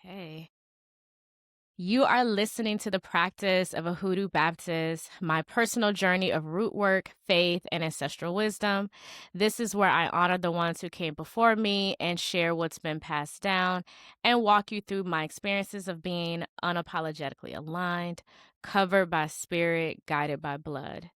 Okay. You are listening to the practice of a Hoodoo Baptist, my personal journey of root work, faith, and ancestral wisdom. This is where I honor the ones who came before me and share what's been passed down and walk you through my experiences of being unapologetically aligned, covered by spirit, guided by blood.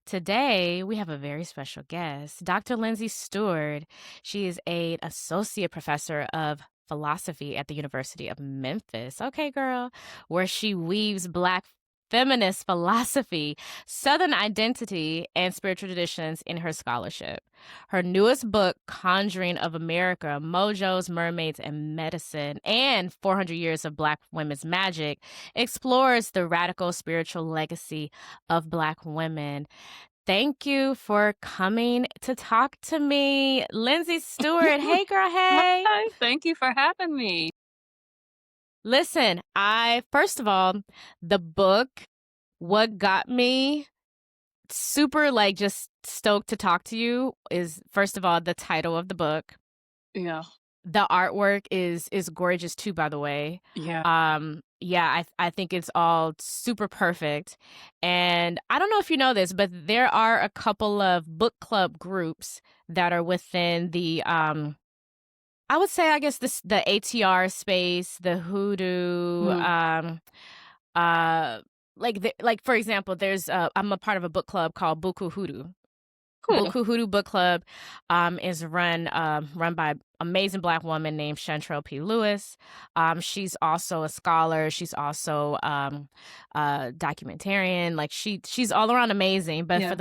Today, we have a very special guest, Dr. Lindsey Stewart. She is an associate professor of philosophy at the University of Memphis. Okay, girl, where she weaves Black feminist philosophy, Southern identity, and spiritual traditions in her scholarship. Her newest book, Conjuring of America, Mojos, Mermaids, and Medicine, and 400 Years of Black Women's Magic, explores the radical spiritual legacy of Black women. Thank you for coming to talk to me, Lindsey Stewart. Hey, girl, hey. Hi, thank you for having me. Listen, first of all, the book, what got me super, just stoked to talk to you is, first of all, the title of the book. Yeah, The artwork is gorgeous too, by the way. yeah. Yeah, I think it's all super perfect. And I don't know if you know this, but there are a couple of book club groups that are within the I would say, I guess, the ATR space, the hoodoo, Mm, like for example, there's I'm a part of a book club called Buku Hoodoo. cool. Boku Hoodoo Book Club is run by amazing Black woman named Chantrell P. Lewis. She's also a scholar. She's also a documentarian. Like she's all around amazing. But Yeah,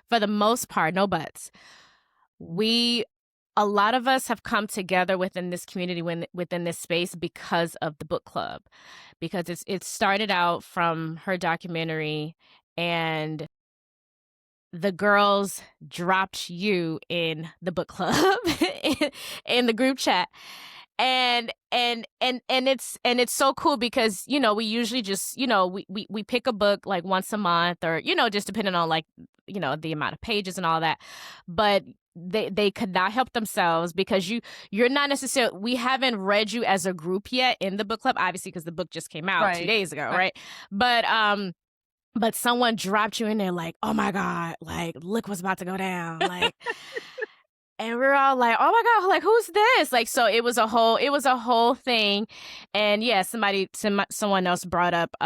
for the most part, no buts. We A lot of us have come together within this community, within this space, because of the book club, because it started out from her documentary, and the girls dropped you in the book club in the group chat. And it's so cool because we usually just we pick a book like once a month, or just depending on, like, the amount of pages and all that. But they could not help themselves, because you're not necessarily, we haven't read you as a group yet in the book club, obviously, because the book just came out two right, days ago, right. right? But someone dropped you in there like, "Oh my God, like, look what's about to go down." Like, and we're all like, "Oh my God, like, who's this?" Like, so it was a whole thing. And yeah, someone else brought up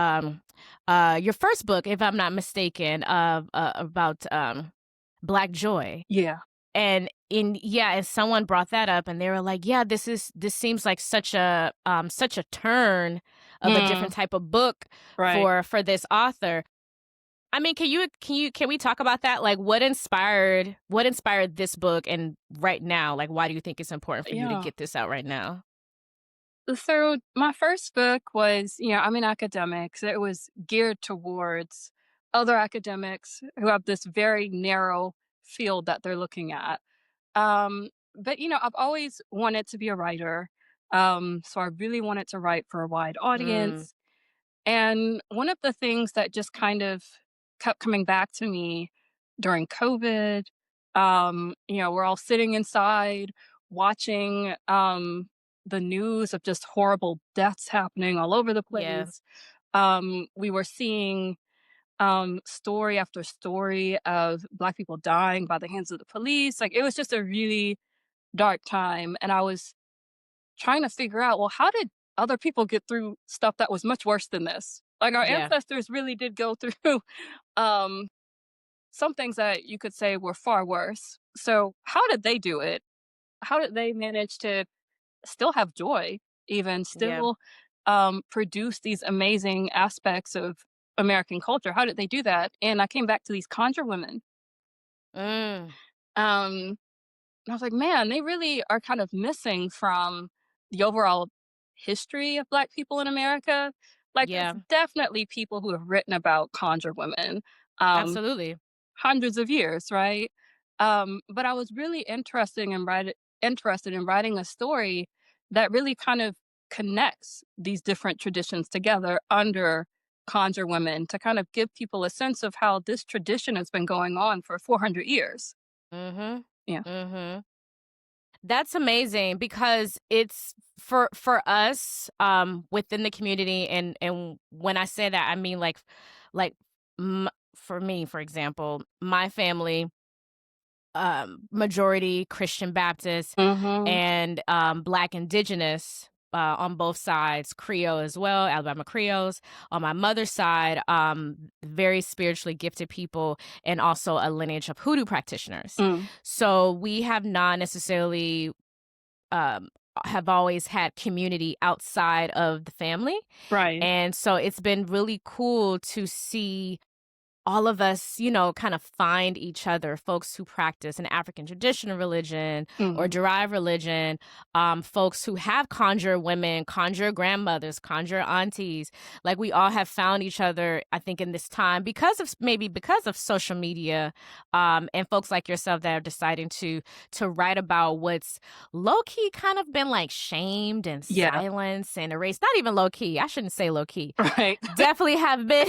your first book, if I'm not mistaken, about Black Joy. Yeah, And someone brought that up, and they were like, "Yeah, this seems like such a turn of a mm, different type of book right. for this author." I mean, can we talk about that? Like, what inspired this book, and right now, like, why do you think it's important for you to Yeah. get this out right now? So my first book was, I'm an academic, so it was geared towards other academics who have this very narrow field that they're looking at. But I've always wanted to be a writer. So I really wanted to write for a wide Mm, audience. And one of the things that just kind of kept coming back to me during COVID, we're all sitting inside watching the news of just horrible deaths happening all over the yeah, place. We were seeing story after story of Black people dying by the hands of the police. Like, it was just a really dark time. And I was trying to figure out, well, how did other people get through stuff that was much worse than this? Like, our yeah, ancestors really did go through um, some things that you could say were far worse. So, how did they do it? How did they manage to still have joy, even yeah. still produce these amazing aspects of American culture? How did they do that? And I came back to these conjure women. Mm, And I was like, man, they really are kind of missing from the overall history of Black people in America. Like, there's yeah, definitely people who have written about conjure women, um, absolutely. hundreds of years, right? But I was really interested in writing a story that really kind of connects these different traditions together under conjure women, to kind of give people a sense of how this tradition has been going on for 400 years. Mm-hmm. Yeah. Mm-hmm. That's amazing because it's for us within the community, and when I say that I mean like for me, for example, my family majority Christian Baptist Mhm. and Black Indigenous on both sides, Creole as well, Alabama Creoles. On my mother's side, very spiritually gifted people, and also a lineage of hoodoo practitioners. Mm. So we have not necessarily um, have always had community outside of the family, Right. and so it's been really cool to see all of us, kind of find each other, folks who practice an African traditional religion or Mhm. derived religion, folks who have conjure women, conjure grandmothers, conjure aunties. Like we all have found each other, I think, in this time because of social media, and folks like yourself that are deciding to write about what's low key kind of been like shamed and Yeah. silenced and erased. Not even low key. I shouldn't say low key. Right. Definitely have been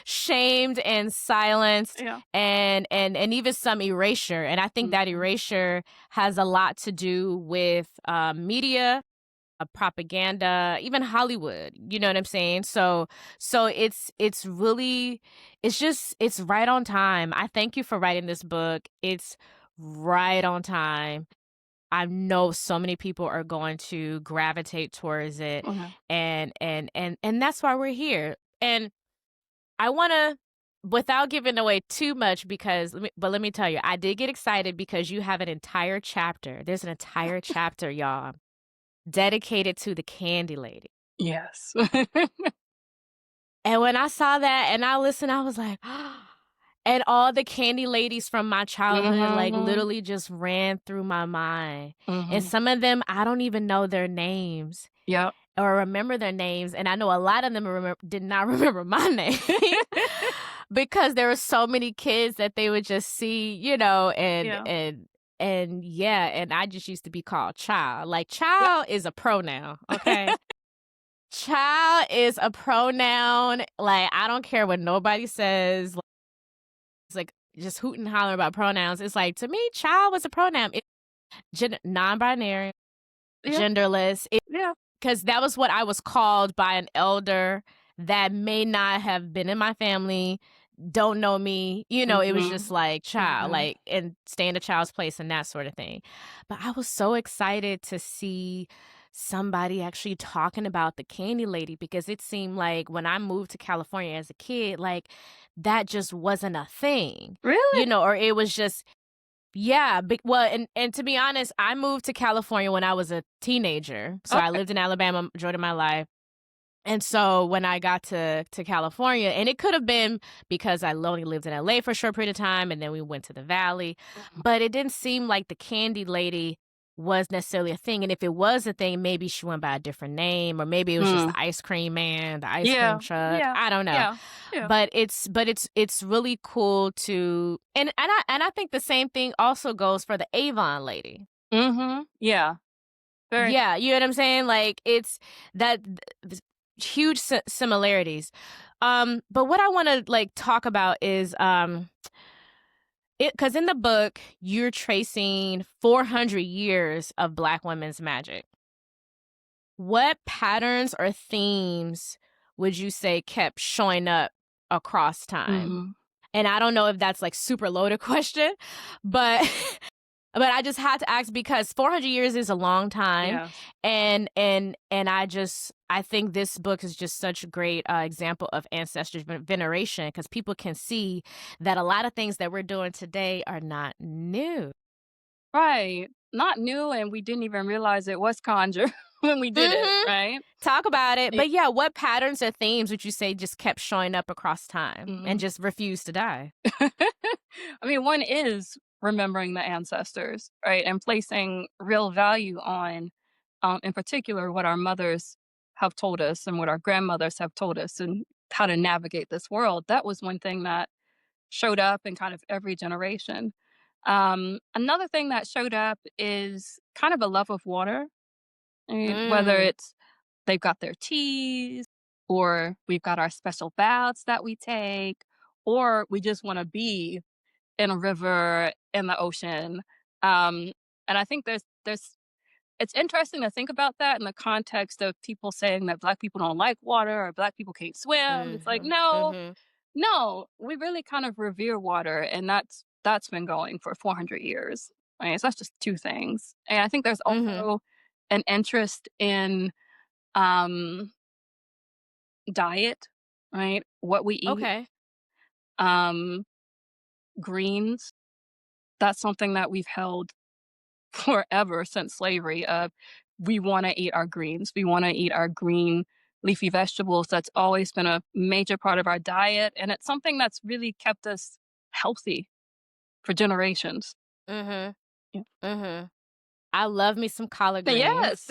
shamed and silenced, Yeah. and even some erasure. And I think that Mhm. erasure has a lot to do with media, propaganda, even Hollywood. You know what I'm saying? So it's really it's right on time. I thank you for writing this book. It's right on time. I know so many people are going to gravitate towards it, Okay. and that's why we're here. And I wanna, without giving away too much, because let me tell you, I did get excited because you have an entire chapter. There's an entire chapter, y'all, dedicated to the candy lady. Yes. And when I saw that and I listened, I was like, and all the candy ladies from my childhood, like, Mhm. literally just ran through my mind. And Mhm. some of them, I don't even know their names Yep. or remember their names, and I know a lot of them did not remember my name because there were so many kids that they would just see, Yeah. and yeah, and I just used to be called child. Like child is a pronoun, okay? Child is a pronoun. Like I don't care what nobody says. Like, it's like just hoot and holler about pronouns. It's like to me, child was a pronoun. It's non-binary, Yeah. genderless. Yeah. Because that was what I was called by an elder that may not have been in my family, don't know me. It was just Mhm. like child, Mhm. like, and stay in a child's place and that sort of thing. But I was so excited to see somebody actually talking about the candy lady because it seemed like when I moved to California as a kid, like that just wasn't a thing, Really? or it was just yeah, well, and to be honest, I moved to California when I was a teenager. So I Okay. lived in Alabama majority of my life. And so when I got to California, and it could have been because I only lived in LA for a short period of time, and then we went to the Valley, Mhm. but it didn't seem like the candy lady was necessarily a thing. And if it was a thing, maybe she went by a different name, or maybe it was just Mm. the ice cream man, the ice cream Yeah. truck. Yeah. I don't know. Yeah. Yeah. But it's really cool to and I think the same thing also goes for the Avon lady. Mhm. Yeah. Very Yeah, you know what I'm saying? Like it's that huge similarities. But what I want to like talk about is it because in the book you're tracing 400 years of Black women's magic. What patterns or themes would you say kept showing up across time? Mhm. And I don't know if that's like super loaded question, but but I just had to ask because 400 years is a long time, Yes. and I think this book is just such a great example of ancestral veneration because people can see that a lot of things that we're doing today are not new. Right. Not new, and we didn't even realize it was conjure when we did it, Mm-hmm. right? Talk about it, It but yeah, what patterns or themes would you say just kept showing up across time and mhm. just refused to die? I mean, one is remembering the ancestors, right? And placing real value on, in particular, what our mothers have told us and what our grandmothers have told us and how to navigate this world. That was one thing that showed up in kind of every generation. Another thing that showed up is kind of a love of water. I mean, whether Mm. it's they've got their teas, or we've got our special baths that we take, or we just want to be in a river, in the ocean. And I think there's it's interesting to think about that in the context of people saying that Black people don't like water or Black people can't swim. It's like, Mhm. no, Mhm. no, we really kind of revere water, and that's been going for 400 years. I mean, so that's just two things. And I think there's Mhm. also an interest in um, diet, right? What we eat, Okay. um, greens. That's something that we've held forever since slavery. Of we want to eat our greens. We want to eat our green leafy vegetables. That's always been a major part of our diet, and it's something that's really kept us healthy for generations. Mhm. Yeah. Mhm. I love me some collard Yes. greens.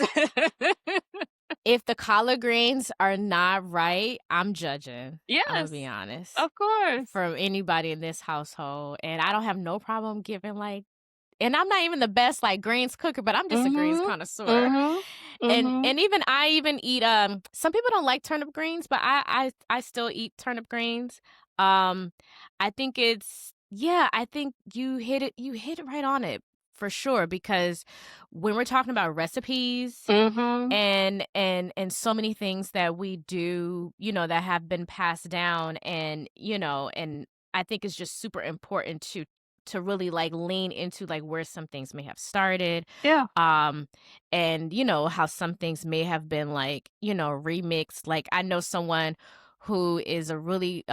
If the collard greens are not right, I'm judging. Imma be Yes. honest. Of course. From anybody in this household, and I don't have no problem giving, like, and I'm not even the best, like, greens cooker, but I'm just a greens Mhm. connoisseur. Mhm. And Mhm. even I even eat, some people don't like turnip greens, but I still eat turnip greens. Um, I think it's yeah, I think you hit it right on it, for sure, because when we're talking about recipes Mhm. and so many things that we do, that have been passed down, and I think it's just super important to really like lean into like where some things may have started, Yeah. um and how some things may have been like, remixed. Like, I know someone who is a really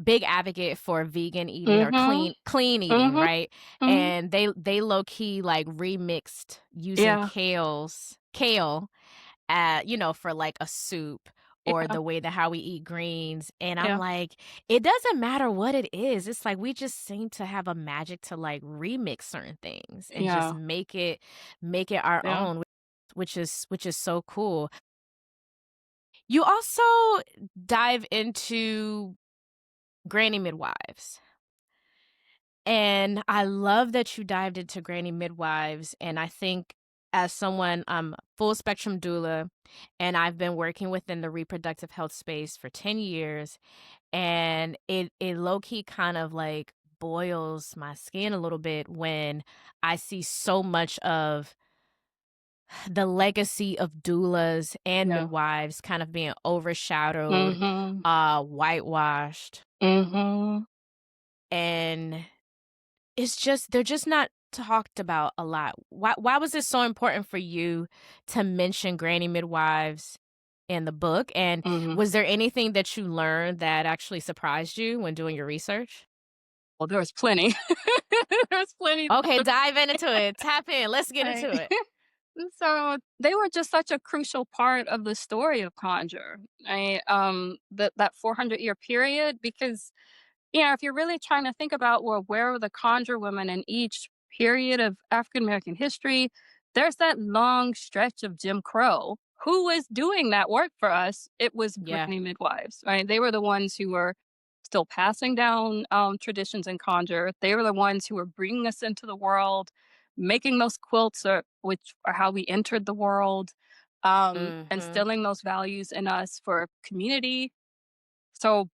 big advocate for vegan eating or Mhm. clean eating, Mhm. right? Mhm. And they low key like remixed using Yeah. kale, for like a soup, or Yeah. the way that how we eat greens. And I'm Yeah. like, it doesn't matter what it is. It's like we just seem to have a magic to like remix certain things and just Yeah. make it our Yeah. own, which is so cool. You also dive into Granny Midwives. And I love that you dived into Granny Midwives. And I think, as someone, I'm full spectrum doula, and I've been working within the reproductive health space for 10 years. And it low key kind of like boils my skin a little bit when I see so much of the legacy of doulas and Yeah. midwives kind of being overshadowed, Mhm. whitewashed, Mhm. and they're just not talked about a lot. Why was it so important for you to mention granny midwives in the book? And Mhm. was there anything that you learned that actually surprised you when doing your research? Well, there was plenty. There's plenty Okay, that dive into it. Tap in. Let's get I into it. so they were just such a crucial part of the story of Conjure. That 400-year period, because if you're really trying to think about, well, where were the conjure women in each period of African American history, there's that long stretch of Jim Crow. Who was doing that work for us? It was Yeah. granny midwives, right? They were the ones who were still passing down traditions in conjure. They were the ones who were bringing us into the world, making those quilts, which are how we entered the world, Mhm. instilling those values in us for community. So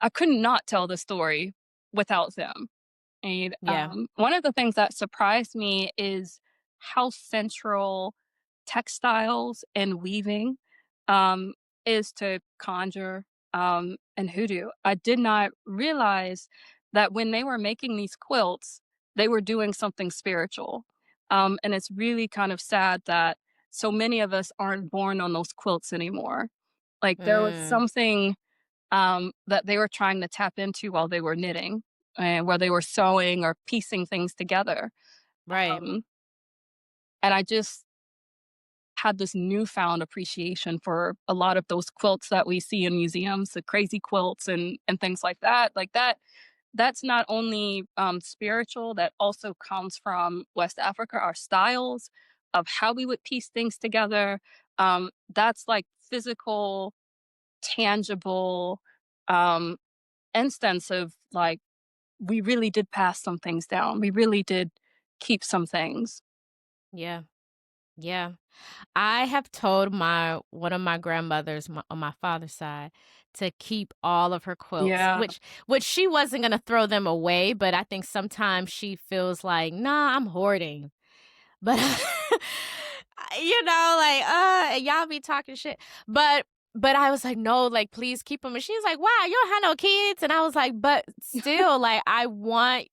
I could not tell the story without them. And Yeah. one of the things that surprised me is how central textiles and weaving um, is to conjure and hoodoo. I did not realize that when they were making these quilts, they were doing something spiritual. And it's really kind of sad that so many of us aren't born on those quilts anymore. Like, there was Mm. something that they were trying to tap into while they were knitting, and where they were sewing or piecing things together. Right. Um, and I just had this newfound appreciation for a lot of those quilts that we see in museums, the crazy quilts and things like that. Like that, that's not only spiritual, that also comes from West Africa, our styles of how we would piece things together. That's like physical, tangible um, instance of like we really did pass some things down. We really did keep some things. Yeah. Yeah. I have told my one of my grandmothers, on my father's side, to keep all of her quilts, Yeah. which she wasn't gonna throw them away, but I think sometimes she feels like, "Nah, I'm hoarding." But y'all be talking shit. But I was like, "No, like, please keep them." And she's like, "Wow, you don't have no kids." And I was like, "But still, like, I want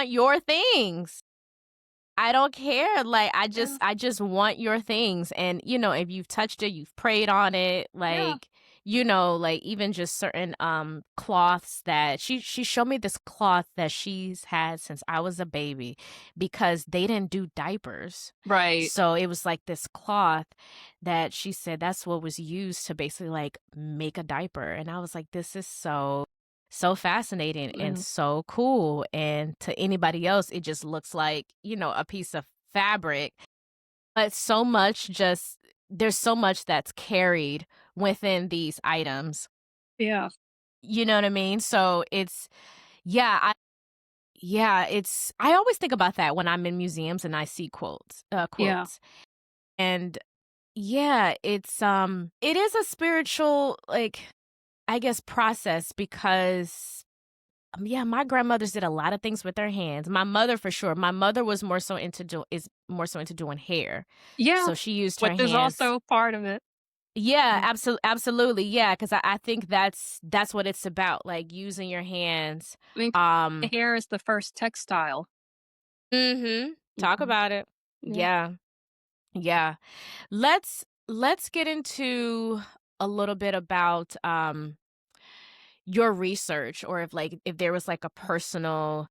your things. I don't care. Like, Yeah, I just want your things." And, if you've touched it, you've prayed on it, yeah, like, like even just certain cloths that she showed me this cloth that she's had since I was a baby because they didn't do diapers. right. So it was like this cloth that she said that's what was used to basically like make a diaper. And I was like, this is so fascinating and Mm, so cool. And to anybody else, it just looks like, a piece of fabric. But there's so much that's carried within these items. yeah, You know what I mean? So yeah, I always think about that when I'm in museums and I see yeah, quilts. And yeah, it is a spiritual, like, I guess, process because yeah, my grandmothers did a lot of things with their hands. My mother for sure. My mother was more so into doing hair. yeah, So she used which her is hands. also part of it. Yeah, Mm, absolutely. Yeah, because I think that's what it's about, like using your hands. I mean, Um, hair is the first textile. Talk Mhm, about it. yeah, Yeah. Yeah. Let's get into a little bit about your research, or if there was like a personal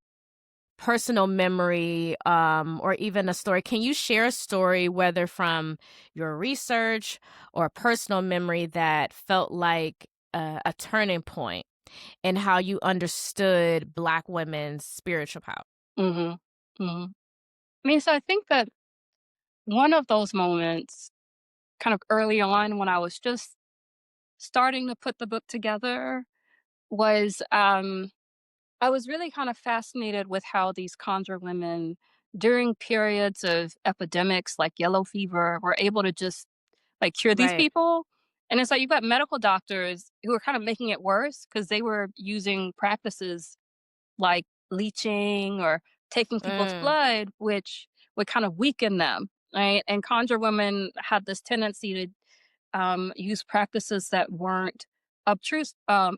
memory, or even a story. Can you share a story, whether from your research or a personal memory, that felt like a turning point in how you understood Black women's spiritual power? mhm, mhm. I mean, so I think that one of those moments kind of early on when I was just starting to put the book together was, I was really kind of fascinated with how these conjure women during periods of epidemics like yellow fever were able to just like cure these Right. people. And it's like you've got medical doctors who are kind of making it worse because they were using practices like leeching or taking people's Mm. blood, which would kind of weaken them, right? And conjure women had this tendency to use practices that weren't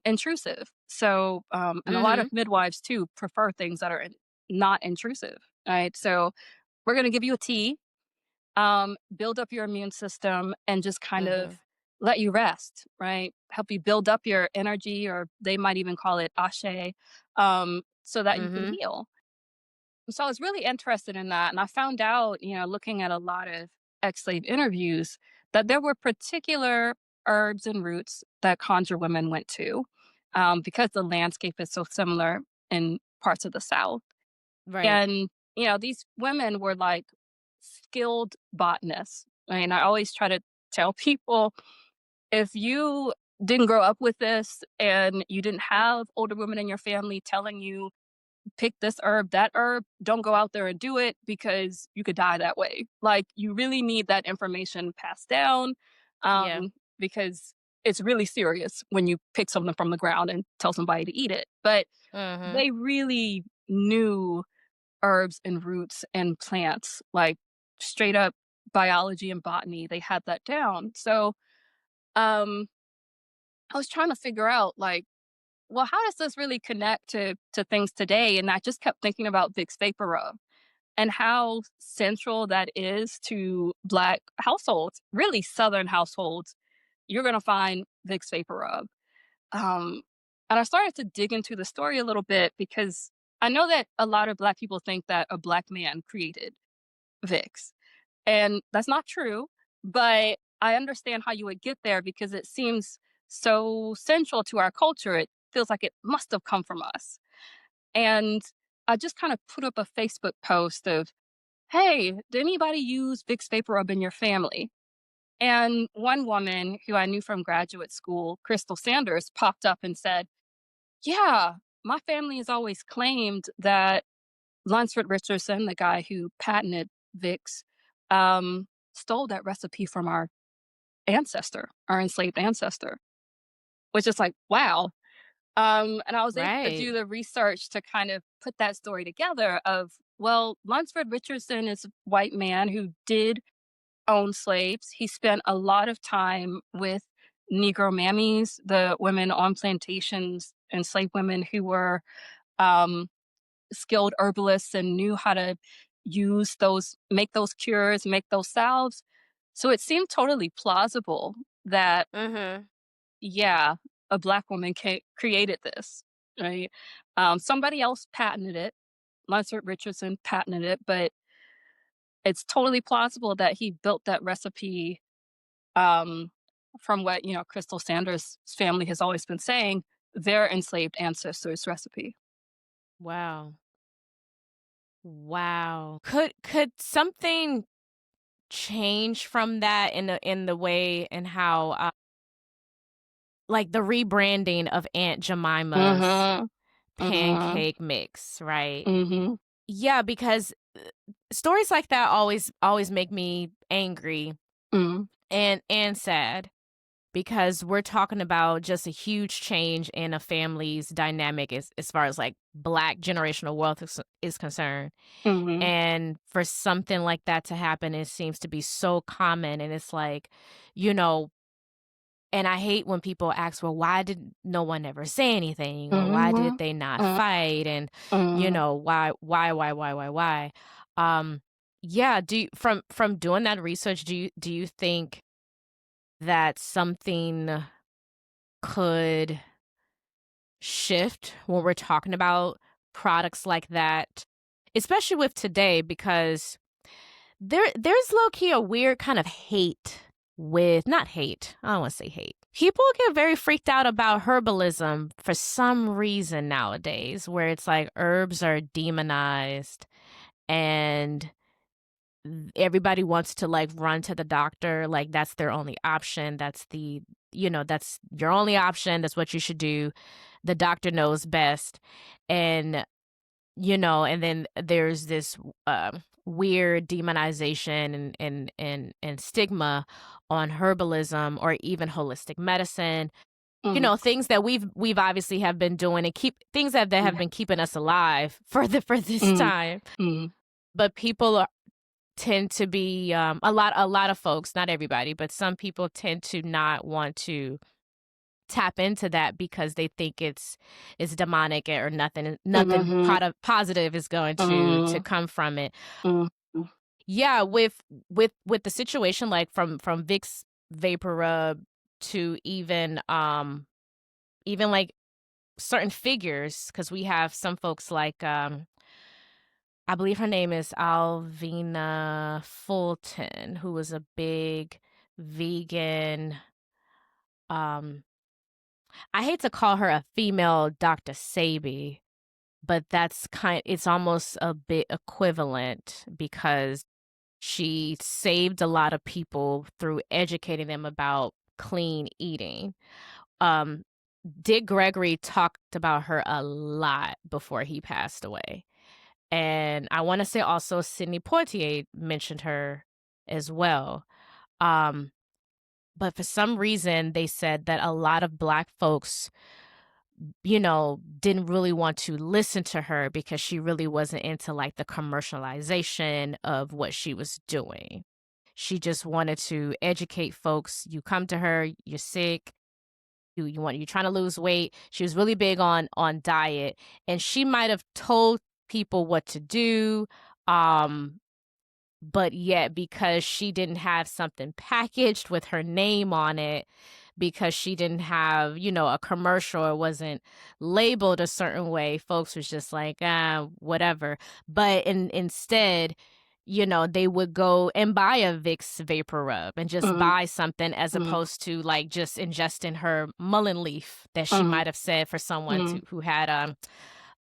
intrusive. So, and a lot of Mhm. midwives too prefer things that are not intrusive, right? So, we're going to give you a tea, build up your immune system, and just kind of Mhm. let you rest, right? Help you build up your energy, or they might even call it ashe, so that you can Mhm. heal. So I was really interested in that, and I found out, looking at a lot of ex-slave interviews, that there were particular herbs and roots that conjure women went to, because the landscape is so similar in parts of the South. Right. And, these women were like skilled botanists. I mean, I always try to tell people if you didn't grow up with this and you didn't have older women in your family telling you pick this herb, that herb, don't go out there and do it because you could die that way. Like, you really need that information passed down, Yeah. because it's really serious when you pick something from the ground and tell somebody to eat it. But Mhm. they really knew herbs and roots and plants, like straight up biology and botany. They had that down. So, um, I was trying to figure out, like, well, how does this really connect to things today? And I just kept thinking about Vicks Vapor Rub and how central that is to Black households, really Southern households. You're gonna find Vicks Vapor Rub. Um, and I started to dig into the story a little bit because I know that a lot of Black people think that a Black man created Vicks, and that's not true. But I understand how you would get there because it seems so central to our culture. It feels like it must have come from us. And I just kind of put up a Facebook post of, "Hey, did anybody use Vicks Vapor Rub in your family?" And one woman who I knew from graduate school, Crystal Sanders, popped up and said, "Yeah, my family has always claimed that Lunsford Richardson, the guy who patented Vicks, stole that recipe from our ancestor, our enslaved ancestor," which is like, wow. And I was able to do Right. the research to kind of put that story together of Well, Lunsford Richardson is a white man who did own slaves. He spent a lot of time with Negro mammies, the women on plantations, enslaved women who were um, skilled herbalists and knew how to use those, make those cures, make those salves. So it seemed totally plausible that, Mhm. yeah, a black woman created this, right? Somebody else patented it. Lunsford Richardson patented it, but it's totally plausible that he built that recipe, um, from what, Crystal Sanders' family has always been saying, their enslaved ancestors' recipe. Wow. Wow. Could something change from that in the way and how, like, the rebranding of Aunt Jemima's Mhm. Mhm. pancake mix, right? Mhm. Yeah, because, stories like that always make me angry Mhm. and sad, because we're talking about just a huge change in a family's dynamic as far as, like, Black generational wealth is concerned, Mhm. and for something like that to happen, it seems to be so common, and it's like, you know and I hate when people ask, "Well, why did no one ever say anything?" Or, "Why did Mhm. they not Mhm. fight?" And, Mhm. why? Um, yeah, from doing that research, do you think that something could shift when we're talking about products like that? Especially with today, because there's low key a weird kind of hate with not hate. I don't want to say hate. People get very freaked out about herbalism for some reason nowadays, where it's like herbs are demonized and everybody wants to like run to the doctor, like that's their only option. That's your only option. That's what you should do. The doctor knows best. And and then there's this weird demonization and stigma on herbalism or even holistic medicine. Mhm. Things that we've obviously have been doing and keep things that have Yeah. been keeping us alive for this Mhm. time. Mhm. But tend to be a lot of folks, not everybody, but some people tend to not want to tap into that because they think it's demonic or nothing Mhm. positive is going to Mhm. come from it. Mhm. Yeah, with the situation like from Vicks vapor rub to even like certain figures, because we have some folks like I believe her name is Alvina Fulton, who was a big vegan. um I hate to call her a female Dr. Sabi, but it's almost a bit equivalent, because she saved a lot of people through educating them about clean eating. Um, Dick Gregory talked about her a lot before he passed away. And I want to say also Sidney Poitier mentioned her as well. Um, but for some reason, they said that a lot of Black folks didn't really want to listen to her because she really wasn't into like the commercialization of what she was doing. She just wanted to educate folks. You come to her, you're sick, you're trying to lose weight. She was really big on diet, and she might have told people what to do. Um but yet, because she didn't have something packaged with her name on it, because she didn't have, a commercial, it wasn't labeled a certain way, folks was just like, whatever. But instead, they would go and buy a Vicks vapor rub and just Mhm. buy something, as Mhm. opposed to like just ingesting her mullein leaf that she Mhm. might have said for someone Mhm. who had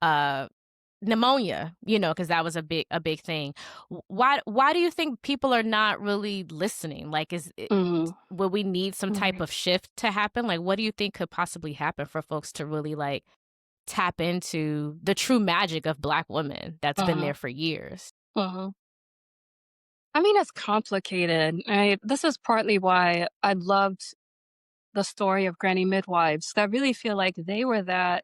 uh pneumonia, because that was a big thing. Why do you think people are not really listening? Like, Mhm. will we need some type Mhm. of shift to happen? Like, what do you think could possibly happen for folks to really like tap into the true magic of Black women that's been Mhm. there for years? Mhm. I mean, it's complicated, right? This is partly why I loved the story of Granny Midwives. I really feel like they were that.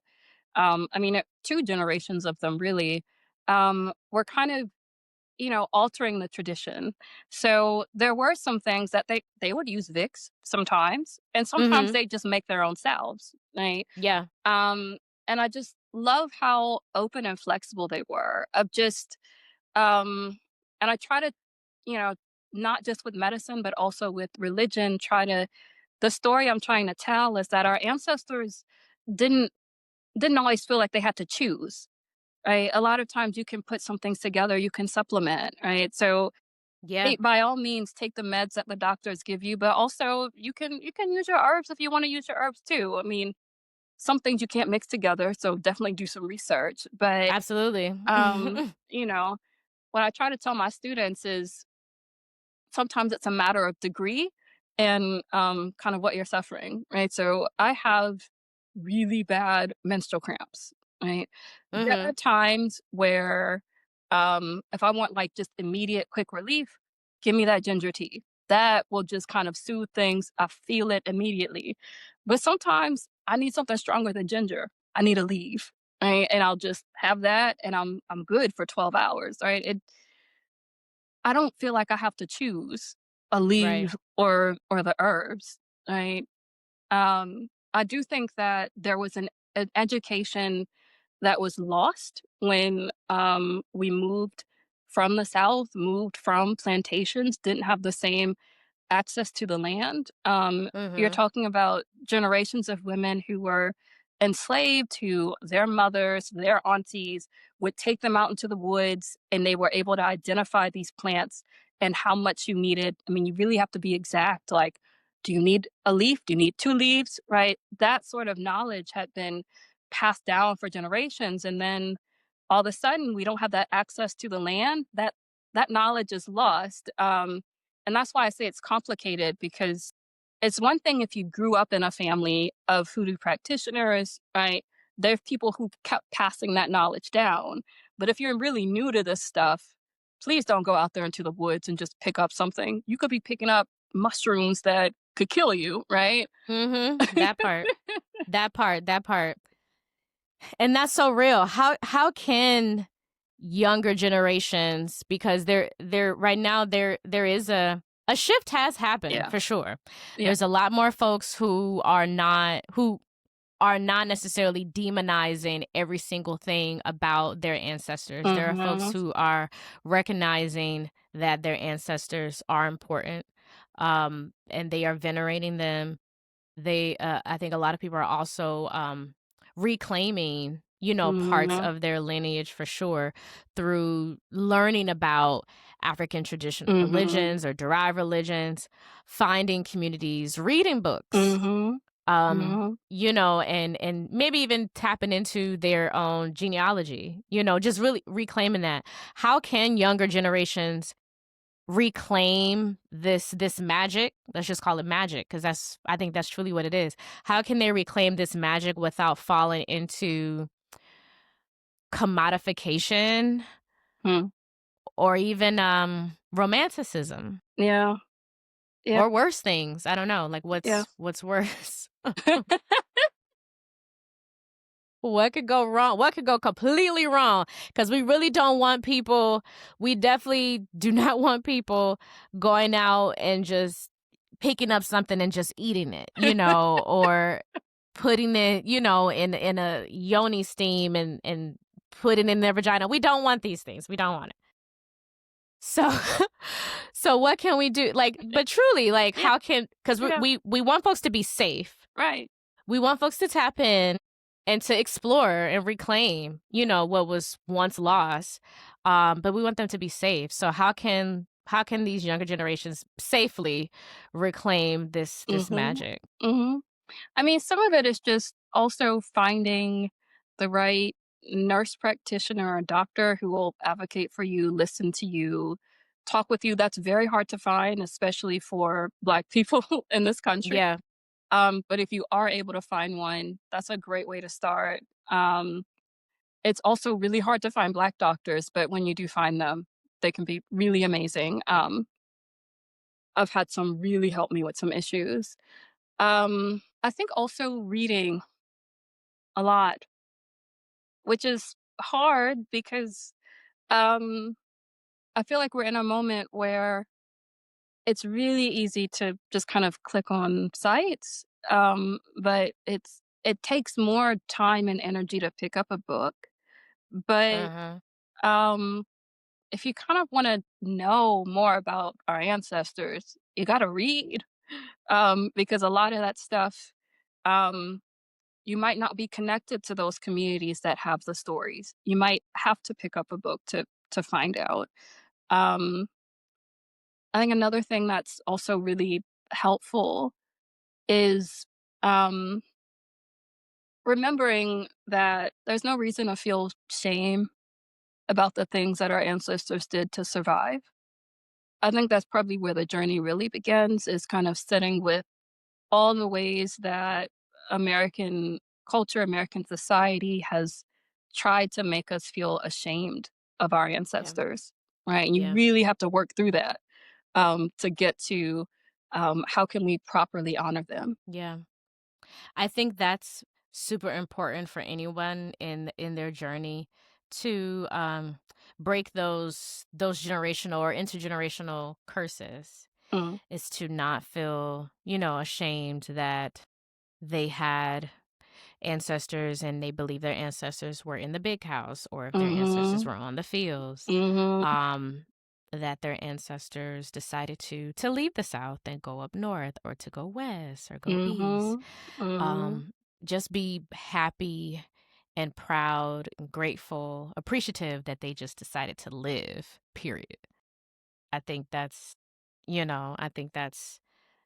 I mean, 2 generations of them really. were kind of, altering the tradition. So there were some things that they would use Vicks sometimes, and sometimes Mhm. they just make their own salves, right? Yeah. Um, and I just love how open and flexible they were of just, um, and I try to, you know, not just with medicine, but also with religion, the story I'm trying to tell is that our ancestors didn't didn't always feel like they had to choose, right? A lot of times you can put some things together, you can supplement, right? So Yeah. by all means take the meds that the doctors give you, but also you can use your herbs if you want to use your herbs too. I mean, some things you can't mix together, so definitely do some research. But Absolutely. you know, what I try to tell my students is sometimes it's a matter of degree and kind of what you're suffering, right? So I have really bad menstrual cramps, right? There are Mhm. times where if I want like just immediate quick relief, give me that ginger tea. That will just kind of soothe things. I feel it immediately. But sometimes I need something stronger than ginger. I need a leave. Right. And I'll just have that and I'm good for 12 hours. Right. I don't feel like I have to choose a Right. leave or the herbs, right? I do think that there was an education that was lost when we moved from the South, moved from plantations, didn't have the same access to the land. You're Mhm. talking about generations of women who were enslaved, who their mothers, their aunties would take them out into the woods and they were able to identify these plants and how much you needed. I mean, you really have to be exact. Like, do you need a leaf? Do you need two leaves? Right? That sort of knowledge had been passed down for generations. And then all of a sudden, we don't have that access to the land. That knowledge is lost. And that's why I say it's complicated because it's one thing if you grew up in a family of hoodoo practitioners, right? There's people who kept passing that knowledge down. But if you're really new to this stuff, please don't go out there into the woods and just pick up something. You could be picking up mushrooms that could kill you, right? Mhm. That part. That part. That part. And that's so real. How can younger generations, because there right now there is a shift has happened Yeah. for sure. Yeah. There's a lot more folks who are not necessarily demonizing every single thing about their ancestors. There are folks Mhm. who are recognizing that their ancestors are important, and they are venerating them. I think a lot of people are also reclaiming, parts Mhm. of their lineage for sure through learning about African traditional Mhm. religions or derived religions, finding communities, reading books, Mhm. um Mhm. and maybe even tapping into their own genealogy, just really reclaiming that. How can younger generations reclaim this magic? Let's just call it magic, because I think that's truly what it is. How can they reclaim this magic without falling into commodification Hmm. or even romanticism, Yeah. Yeah. or worse things? I don't know, like Yeah. what's worse. What could go wrong? What could go completely wrong? Because we really don't want people, we definitely do not want people going out and just picking up something and just eating it, or putting it, in a yoni steam and putting it in their vagina. We don't want these things. We don't want it. So so what can we do? Like, but truly, like, Yeah. how can, because we, Yeah. we want folks to be safe. Right. We want folks to tap in and to explore and reclaim, what was once lost. But we want them to be safe. So how can these younger generations safely reclaim this Mhm. magic? Mhm. I mean, some of it is just also finding the right nurse practitioner or doctor who will advocate for you, listen to you, talk with you. That's very hard to find, especially for Black people in this country. Yeah. But if you are able to find one, that's a great way to start. Um, it's also really hard to find Black doctors, but when you do find them, they can be really amazing. I've had some really help me with some issues. I think also reading a lot, which is hard because Um, I feel like we're in a moment where it's really easy to just kind of click on sites, but it takes more time and energy to pick up a book. But Uh-huh. um, if you kind of want to know more about our ancestors, you got to read, because a lot of that stuff, um, you might not be connected to those communities that have the stories. You might have to pick up a book to find out. Um, I think another thing that's also really helpful is, um, remembering that there's no reason to feel shame about the things that our ancestors did to survive. I think that's probably where the journey really begins, is kind of sitting with all the ways that American culture, American society has tried to make us feel ashamed of our Yeah. ancestors, right? And you Yeah. really have to work through that, to get to, how can we properly honor them? Yeah. I think that's super important for anyone in their journey to break those generational or intergenerational curses, Mm, is to not feel, ashamed that they had ancestors and they believe their ancestors were in the big house, or if their ancestors mhm, were on the fields, mhm, um that their ancestors decided to leave the south and go up north, or to go west or go east. mhm, mhm, um just be happy and proud and grateful, appreciative that they just decided to live, period. I think that's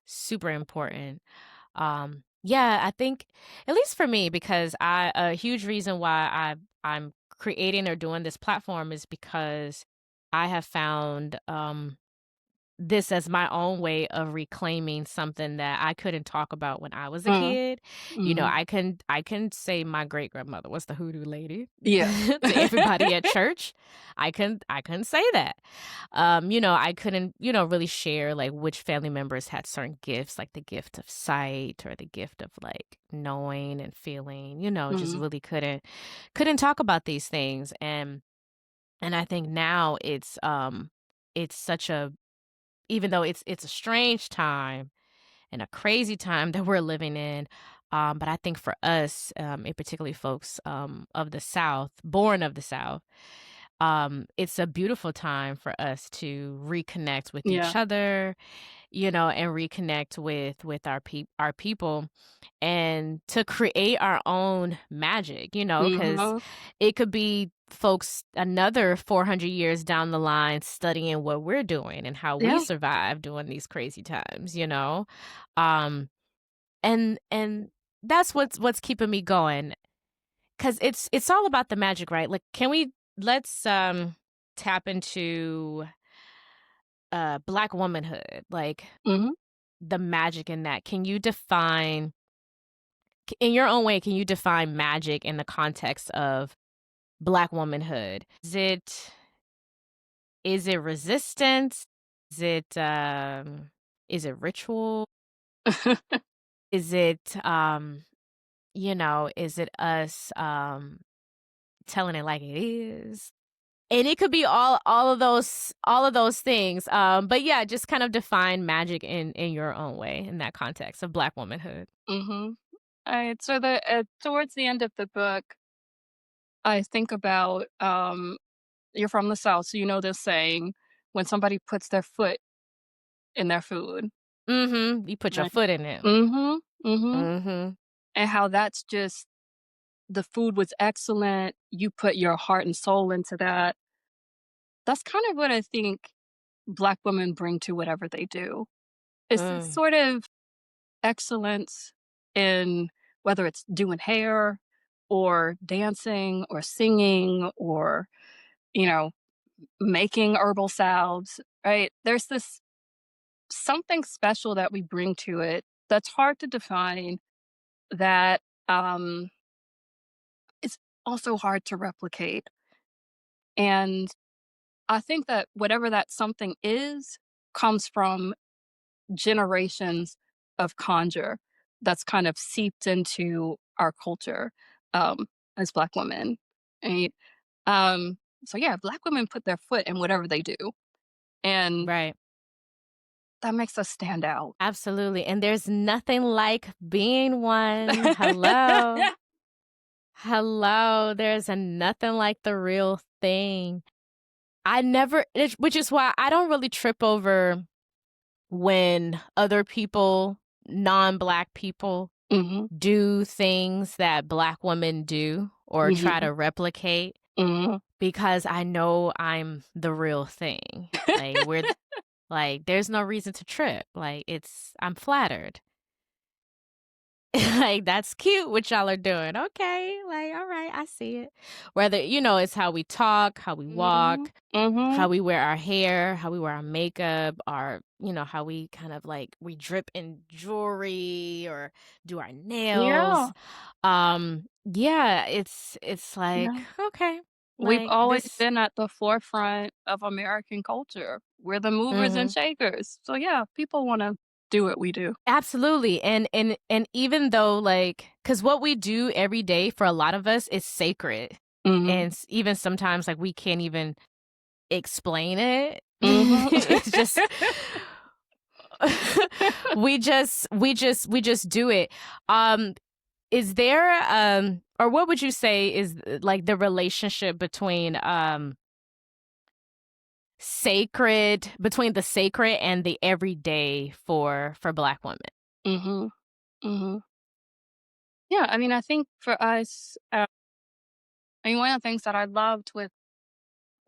super important. Yeah, I think, at least for me, because a huge reason why I'm creating or doing this platform is because I have found this as my own way of reclaiming something that I couldn't talk about when I was a mm, kid. mhm. I can say my great grandmother was the hoodoo lady Yeah. to everybody at church. I couldn't say that. I couldn't, really share like which family members had certain gifts, like the gift of sight or the gift of like knowing and feeling, just Mhm, really couldn't talk about these things. And I think now it's such a even though it's a strange time and a crazy time that we're living in, but I think for us, and particularly folks of the South, born of the South, it's a beautiful time for us to reconnect with yeah. each other, and reconnect with our people, and to create our own magic, because Mhm, it could be folks another 400 years down the line studying what we're doing and how we yeah. survive during these crazy times. Um, and that's what's keeping me going, because it's all about the magic, right? Like, let's tap into Black womanhood, like Mhm, the magic in that. In your own way, can you define magic in the context of Black womanhood? Is it resistance? Is it ritual? Is it us telling it like it is? And it could be all of those things. But yeah, just kind of define magic in your own way in that context of Black womanhood. mhm. Alright, so towards the end of the book, I think about, you're from the South, so you know this saying, "When somebody puts their foot in their food," Mhm. You put your right? foot in it. Mhm, mhm, Mhm. and how that's just the food was excellent, you put your heart and soul into that. That's kind of what I think Black women bring to whatever they do. It's this Mm. sort of excellence in whether it's doing hair or dancing or singing or, you know, making herbal salves, right? There's this something special that we bring to it that's hard to define, that um is also hard to replicate. And I think that whatever that something is comes from generations of conjure that's kind of seeped into our culture, um, as Black women, right? So yeah, black women put their foot in whatever they do, and Right. that makes us stand out. Absolutely. And there's nothing like being one. Hello. Hello. There's a nothing like the real thing. Which is why I don't really trip over when other people, non-black people, Mhm. do things that black women do or try Mhm. to replicate, Mhm. because I know I'm the real thing. Like like there's no reason to trip. I'm flattered. Like, that's cute what y'all are doing. Okay. Like, all right, I see it. Whether, it's how we talk, how we Mhm. walk, Mhm. how we wear our hair, how we wear our makeup, how we kind of like we drip in jewelry or do our Yeah. nails. Yeah, it's like, Yeah. okay. We've Like always this. been at the forefront of American culture. We're the movers and Mhm. shakers. So yeah, people wanna do what we do. Absolutely. And even though cuz what we do every day for a lot of us is sacred. Mhm. And even sometimes like we can't even explain it. Mhm. It's just we just do it. Is there or what would you say is like the relationship between the sacred and the everyday for black women? Mhm. Mhm. Yeah, I mean, I think for us, I mean, one of the things that I loved with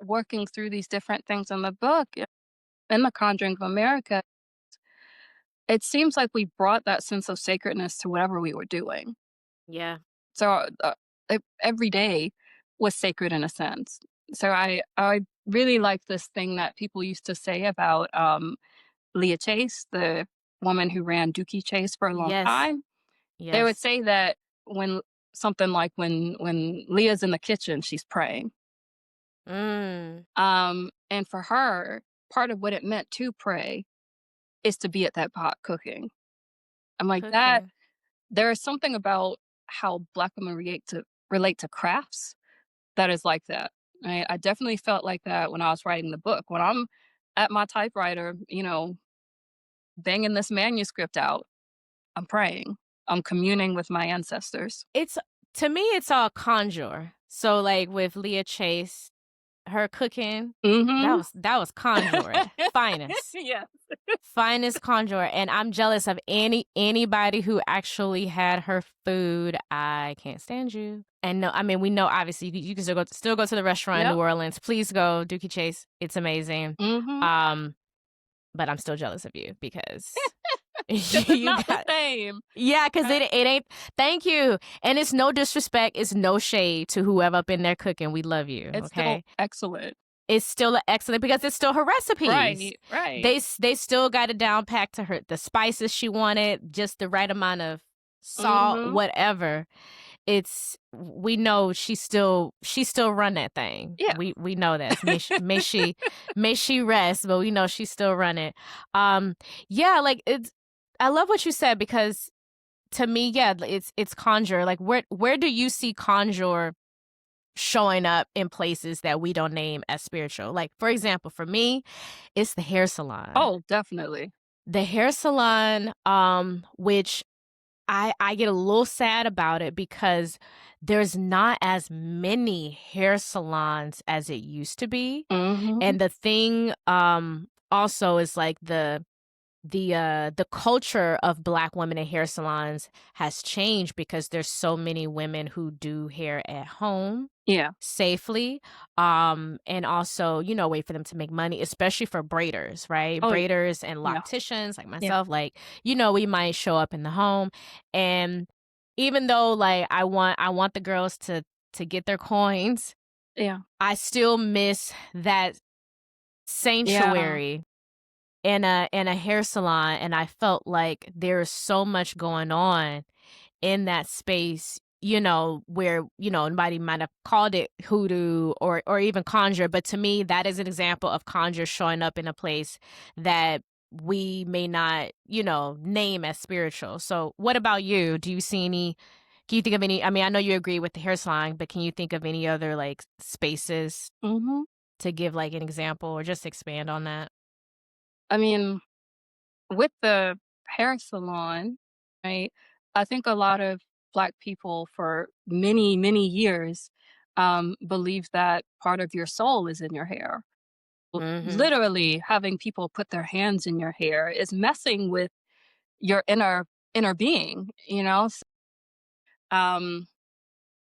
working through these different things in the book, in The Conjuring of America, it seems like we brought that sense of sacredness to whatever we were doing. Yeah. So, every day was sacred in a sense. So I really like this thing that people used to say about, Leah Chase, the woman who ran Dookie Chase for a long Yes. time. They would Yes. say that when something like when Leah's in the kitchen, she's praying. Mm. And for her, part of what it meant to pray is to be at that pot cooking. I'm like, that Cooking. there is something about how Black women relate to crafts that is like that. I definitely felt like that when I was writing the book. When I'm at my typewriter, banging this manuscript out, I'm praying. I'm communing with my ancestors. It's To me, it's all conjure. So like with Leah Chase, her cooking, that Mhm. was that was conjure at finest. Yeah. Finest conjure. And I'm jealous of anybody who actually had her food. I can't stand you. And no, I mean we know obviously you can still go to the restaurant in Yep. New Orleans. Please go, Dookie Chase. It's amazing. Mhm. Um, but I'm still jealous of you because 'Cause it's you not the got same. yeah, because Uh, it ain't. Thank you. And it's no disrespect. It's no shade to whoever up in there cooking. We love you. it's still Okay. excellent. It's still excellent because it's still her recipes. Right, right. They still got it down packed to her the spices she wanted, just the right amount of salt, Mhm. whatever. We know she still run that thing. Yeah. We know this. May she rest, but we know she still run it. Yeah, like I love what you said because to me, yeah, it's conjure. Like where do you see conjure showing up in places that we don't name as spiritual? Like for example, for me, it's the hair salon. Oh, definitely. The hair salon, which I get a little sad about it because there's not as many hair salons as it used to be. Mhm. And the thing also is like the culture of black women in hair salons has changed because there's so many women who do hair at home Yeah. safely, and also wait for them to make money, especially for braiders, right? Oh, yeah. Braiders and Yeah. locticians like Yeah. myself, like we might show up in the home, and even though like I want the girls to get their coins, Yeah. I still miss that Yeah. sanctuary in a hair salon, and I felt like there's so much going on in that space, where, nobody might have called it hoodoo or even conjure, but to me that is an example of conjure showing up in a place that we may not, name as spiritual. So what about you? Do you see any Can you think of any, I mean, I know you agree with the hair salon, but can you think of any other, like, spaces Mhm. to give, like, an example or just expand on that? I mean, with the hair salon, right, I think a lot of Black people for many, many years, believe that part of your soul is in your hair. Mhm. Literally, having people put their hands in your hair is messing with your inner being, you know? Um,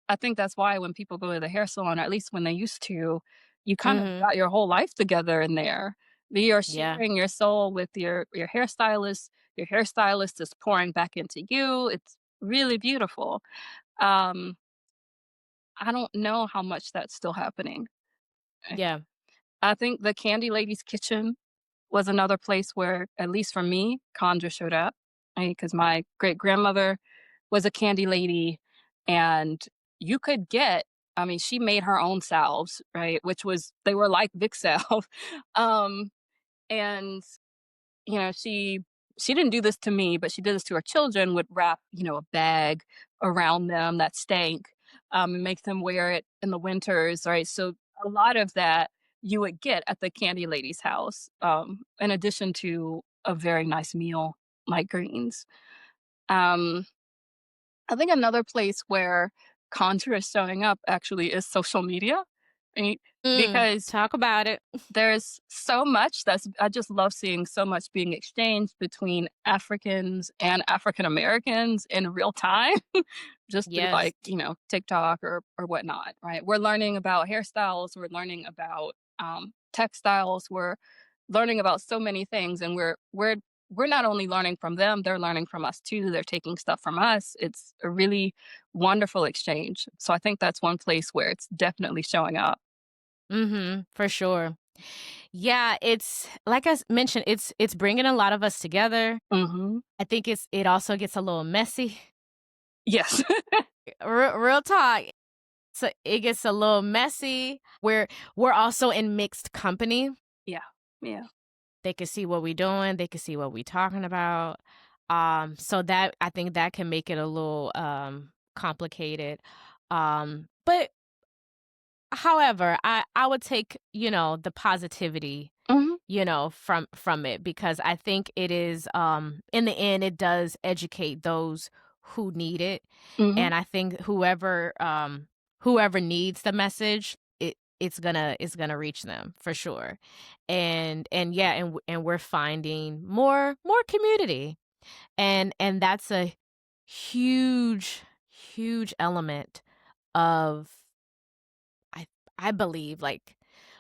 I think that's why when people go to the hair salon, or at least when they used to, you kind of Mhm. got your whole life together in there. You're Yeah. sharing your soul with your hairstylist. Your hairstylist is pouring back into you. It's really beautiful. Um, I don't know how much that's still happening. Yeah. I think the Candy Lady's Kitchen was another place where, at least for me, conjure showed up, because my great grandmother was a candy lady, and you could get, I mean, she made her own salves, right? Which was, they were like Vic salve. um, and she didn't do this to me, but she did this to her children, would wrap, a bag around them that stank, and make them wear it in the winters, right? So a lot of that you would get at the candy lady's house, in addition to a very nice meal like greens. Um, I think another place where conjure is showing up actually is social media, right? Because Talk about it. there's so much that's I just love seeing so much being exchanged between Africans and African Americans in real time, just through, Yes. like, TikTok or whatnot, right? We're learning about hairstyles, we're learning about, textiles, we're learning about so many things, and we're not only learning from them, they're learning from us too, they're taking stuff from us. It's a really wonderful exchange. So I think that's one place where it's definitely showing up. Mhm. For sure. Yeah, it's like I mentioned, it's bringing a lot of us together. Mhm. I think it also gets a little messy. Yes. Real talk. So it gets a little messy. We're also in mixed company. Yeah. Yeah. They can see what we doing, they can see what we talking about. So that I think that can make it a little complicated. But however, I would take, the positivity, Mhm. from it, because I think it is, in the end it does educate those who need it. Mhm. And I think whoever needs the message, it's gonna reach them for sure. And yeah, and we're finding more community. And that's a huge, huge element of, I I believe, like,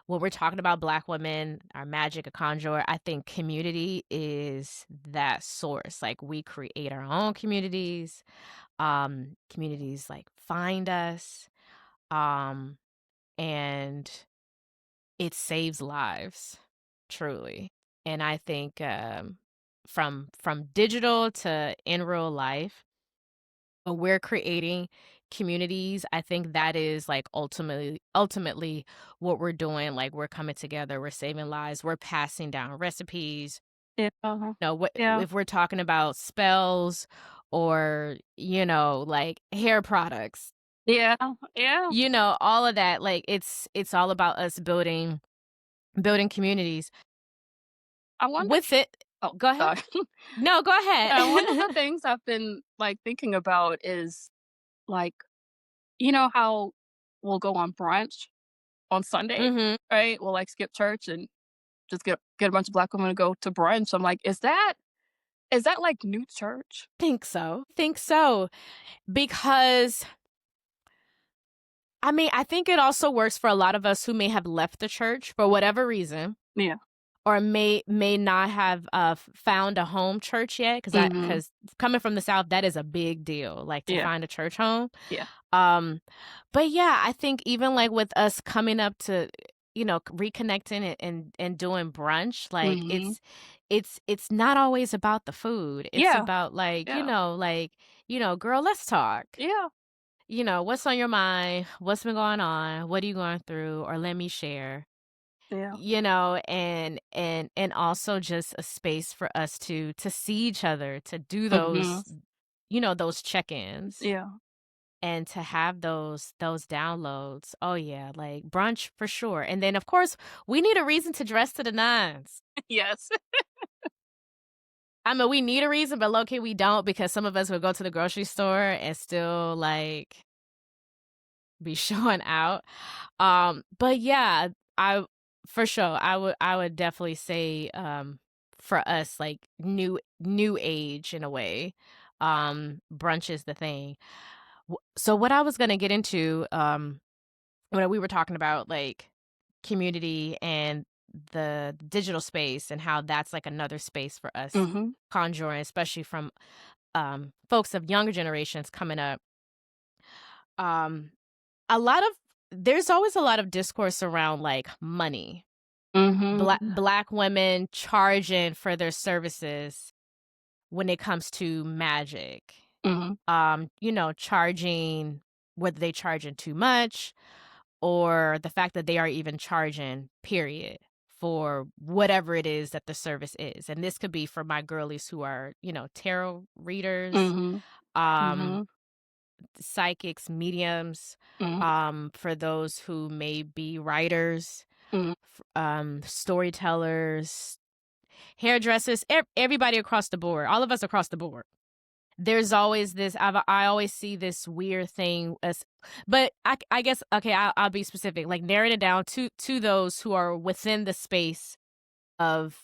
when we're talking about Black women, our magic, a conjure, I think community is that source. Like, we create our own communities. Communities, like, find us, um, and it saves lives, truly. And I think, from digital to in real life, when we're creating communities, I think that is, like, ultimately what we're doing. Like, we're coming together, we're saving lives, we're passing down recipes. Yeah. Uh-huh. What Yeah. if we're talking about spells or, like, hair products, Yeah. Yeah. all of that. Like, it's all about us building communities. I wonder. With it, Oh, go ahead. sorry. No, go ahead. One of the things I've been, like, thinking about is, like, how we'll go on brunch on Sunday, Mhm. right? We'll, like, skip church and just get a bunch of Black women to go to brunch. I'm like, is that like new church? Think so, because I mean, I think it also works for a lot of us who may have left the church for whatever reason, Yeah. or may not have, found a home church yet. Because Mhm. 'cause coming from the South, that is a big deal, like, to Yeah. find a church home. Yeah. Um, but yeah, I think even, like, with us coming up to, reconnecting and doing brunch, like, Mhm. it's not always about the food. It's Yeah. about, like, Yeah. "Girl, let's talk." Yeah. "What's on your mind? What's been going on? What are you going through?" Or, "Let me share." Yeah. And also just a space for us to see each other, to do Mhm. those check-ins. Yeah. and to have those downloads. Oh yeah, like brunch for sure. And then of course, we need a reason to dress to the nines. Yes. I mean, we need a reason, but low key we don't because some of us will go to the grocery store and still like be showing out. But yeah, I for sure I would definitely say for us like new age in a way. Brunch is the thing. So what I was gonna get into when we were talking about like community and the digital space and how that's like another space for us Mhm. conjuring, especially from folks of younger generations coming up. Um, a lot of there's always a lot of discourse around like money. Mhm. Black women charging for their services when it comes to magic. Mhm. Charging whether they charging too much or the fact that they are even charging, period, for whatever it is that the service is. And this could be for my girlies who are, tarot readers, Mhm. um, Mhm. psychics, mediums, Mhm. for those who may be writers, Mhm. storytellers, hairdressers, everybody across the board, all of us across the board. There's always this. I always see this weird thing as, but I guess okay. I'll be specific. Like narrowing it down to those who are within the space of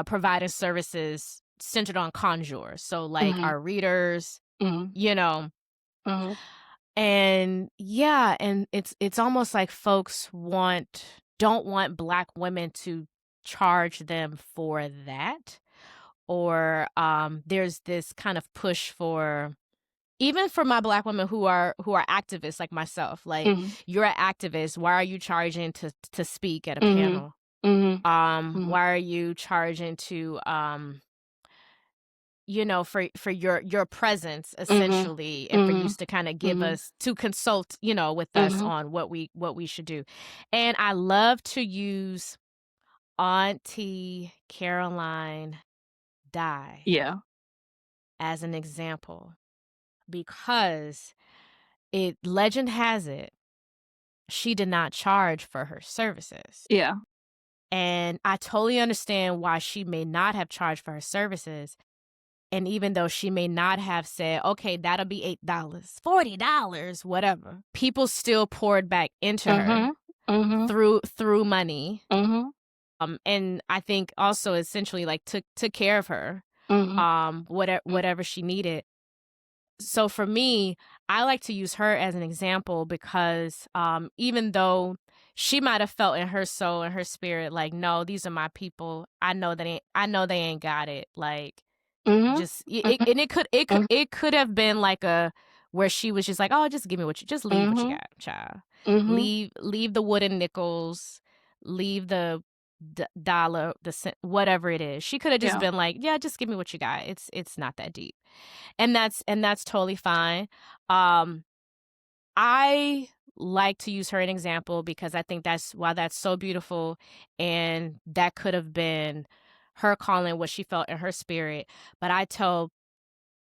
providing services centered on conjure. So like Mhm. our readers, Mhm. you know, Mhm. and yeah, and it's almost like folks don't want Black women to charge them for that, or there's this kind of push for even for my Black women who are activists like myself, like, Mhm. "You're an activist, why are you charging to speak at a Mhm. panel? Mhm. Mhm. Why are you charging to, for your presence Mhm. essentially and for you Mhm. to kinda give Mhm. us to consult, with us Mhm. on what we should do." And I love to use Auntie Caroline Dye Yeah. as an example because legend has it she did not charge for her services. Yeah. And I totally understand why she may not have charged for her services. And even though she may not have said, okay, that'll be $8, $40, whatever, people still poured back into her Mhm. Mhm. through money. Mhm. And I think also essentially like took care of her, Mhm. whatever she needed. So for me, I like to use her as an example because even though she might have felt in her soul and her spirit like, no, these are my people. I know they ain't got it. Like, Mhm. just Mhm. and it could it could Mhm. it could have been like a where she was just like, oh, just give me what you just leave what you Mhm. got, child. Mhm. Leave the wooden nickels, leave the dollar, the cent, whatever it is. She could have just Yeah. been like, yeah, just give me what you got. It's not that deep. And that's totally fine. Um, I like to use her an example because I think that's so beautiful, and that could have been her calling what she felt in her spirit. But I tell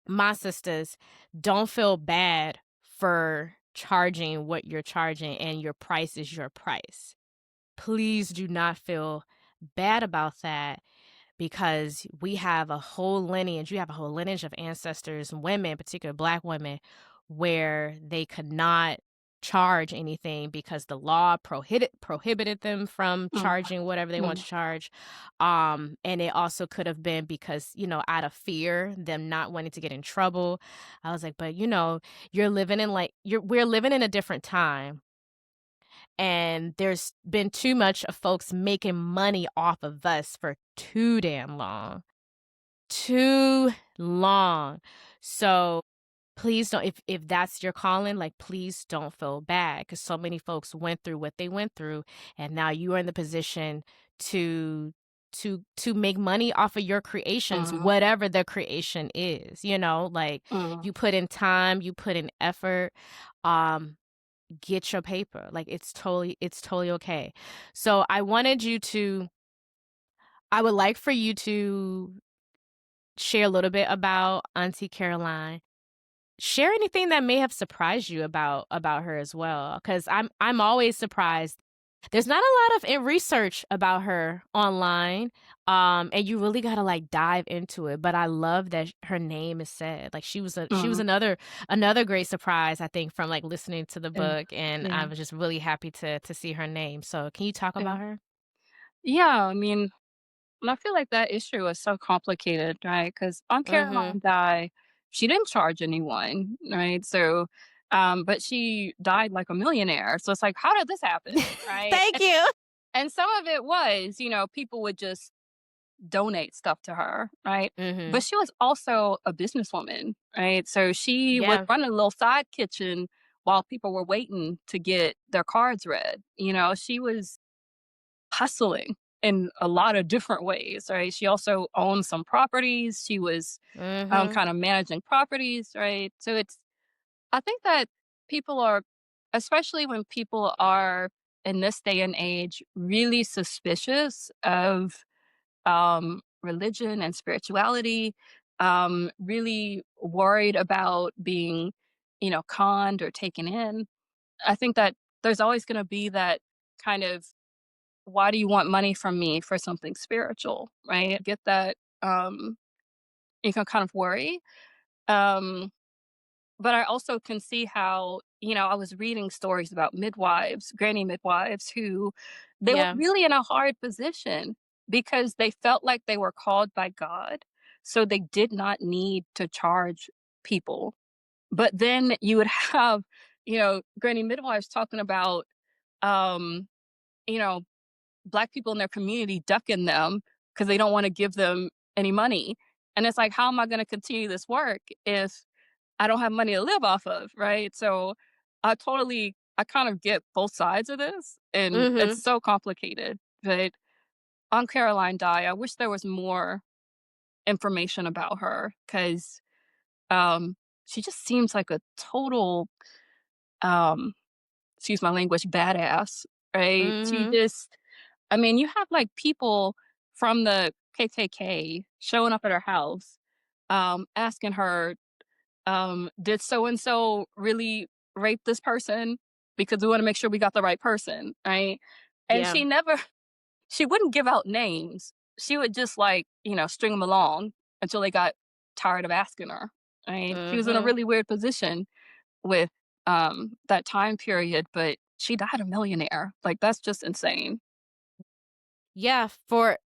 my sisters, don't feel bad for charging what you're charging, and your price is your price. Please do not feel bad about that because we have a whole lineage. You have a whole lineage of ancestors, women, particularly Black women, where they could not charge anything because the law prohibited them from Mhm. charging whatever they want Mhm. to charge. And it also could have been because, out of fear, them not wanting to get in trouble. I was like, but we're living in a different time, and there's been too much of folks making money off of us for too damn long. Too long. So please don't, if that's your calling, like, please don't feel bad because so many folks went through what they went through, and now you are in the position to to make money off of your creations, Mhm. whatever the creation is, like Mhm. you put in time, you put in effort. um get your paper. Like, it's totally okay. So I would like for you to share a little bit about Auntie Caroline. share anything that may have surprised you about her as well, because I'm always surprised. There's not a lot of research about her online, and you really gotta like dive into it. But I love that her name is said. Like she was Mhm. another great surprise, I think, from like listening to the Yeah. book, and I Yeah. was just really happy to see her name. So can you talk Yeah. about her? Yeah, I mean, and I feel like that issue is so complicated, right? Because on Mm-hmm. Caroline Die, she didn't charge anyone, right? So, but she died like a millionaire. So it's like, how did this happen, right? Thank you. And some of it was, people would just donate stuff to her, right? Mm-hmm. But she was also a businesswoman, right? So she would Yeah. run a little side kitchen while people were waiting to get their cards read. She was hustling in a lot of different ways, right? She also owned some properties. She was Mm-hmm. kind of managing properties, right? So I think that people are, especially when people are in this day and age, really suspicious of religion and spirituality, really worried about being, conned or taken in. I think that there's always going to be that kind of, why do you want money from me for something spiritual, right? Get that, you can kind of worry. Um, but I also can see how, I was reading stories about midwives, granny midwives, who they were Yeah. really in a hard position because they felt like they were called by God. So they did not need to charge people. But then you would have, granny midwives talking about, um, you know, Black people in their community ducking them because they don't want to give them any money. And it's like, how am I going to continue this work if I don't have money to live off of, right? So I kind of get both sides of this, and it's Mm-hmm. so complicated. But on Caroline Die, I wish there was more information about her because um, she just seems like a total, um, excuse my language, badass, right? She Mm-hmm. just, I mean, you have like people from the KKK showing up at her house, asking her, did so and so really rape this person? Because we want to make sure we got the right person, right? And Yeah. she wouldn't give out names. She would just like, string them along until they got tired of asking her, right? She was in a Mm-hmm. really weird position with that time period, but she died a millionaire. Like that's just insane. Yeah, for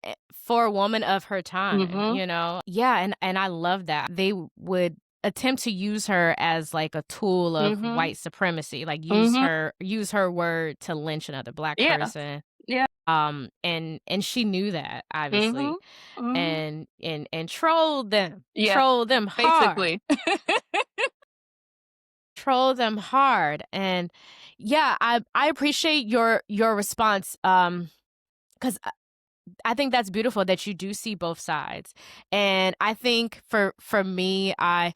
a woman of her time, Mhm. you know? Yeah, and I love that. They would attempt to use her as, like, a tool of Mhm. white supremacy, like, Mhm. use her word to lynch another Black Yeah. person, Yeah. and she knew that, Mhm. obviously, Mhm. and Yeah, trolled them hard, basically. trolled them hard, and, yeah, I appreciate your response, 'cause I think that's beautiful that you do see both sides. And I think for me, I've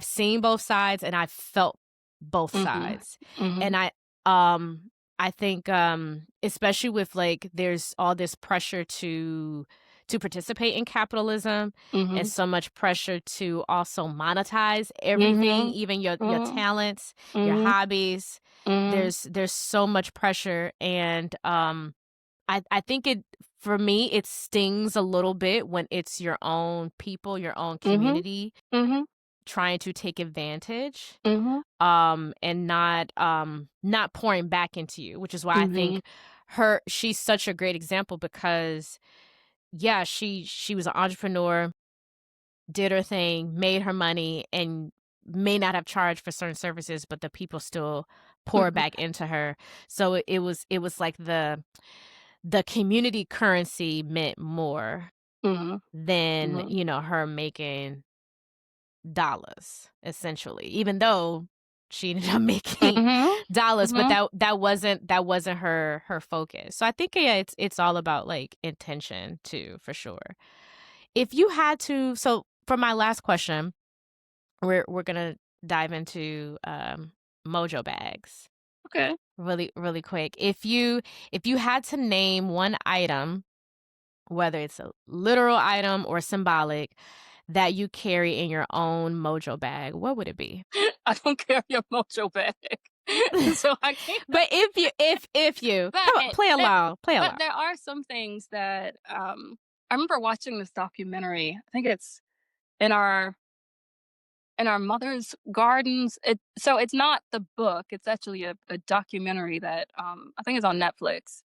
seen both sides and I've felt both Mhm. sides. And Mhm. um I think especially with like there's all this pressure to participate in capitalism and Mhm. so much pressure to also monetize everything, Mhm. even your Mhm. talents, your Mhm. hobbies. Mhm. There's so much pressure and I think it for me, it stings a little bit when it's your own people, your own Mhm. community Mhm. trying to take advantage, Mhm. and not pouring back into you, which is why I Mhm. think she's such a great example because, yeah, she was an entrepreneur, did her thing, made her money, and may not have charged for certain services, but the people still pour Mhm. back into her. So it was like the community currency meant more Mhm. than, Mhm. her making dollars, essentially, even though she ended up making Mhm. dollars, but Mhm. that wasn't her focus. So I think, yeah, it's all about, like, intention too, for sure. If you had to so for my last question, we're gonna dive into, mojo bags Okay. really, really quick. If you had to name one item, whether it's a literal item or symbolic, that you carry in your own mojo bag, what would it be? I don't carry a mojo bag, so I can't. But if you But come on, play along, play but along. there are some things that, I remember watching this documentary. I think it's in our mother's gardens. It's not the book, it's actually a documentary that, I think is on Netflix.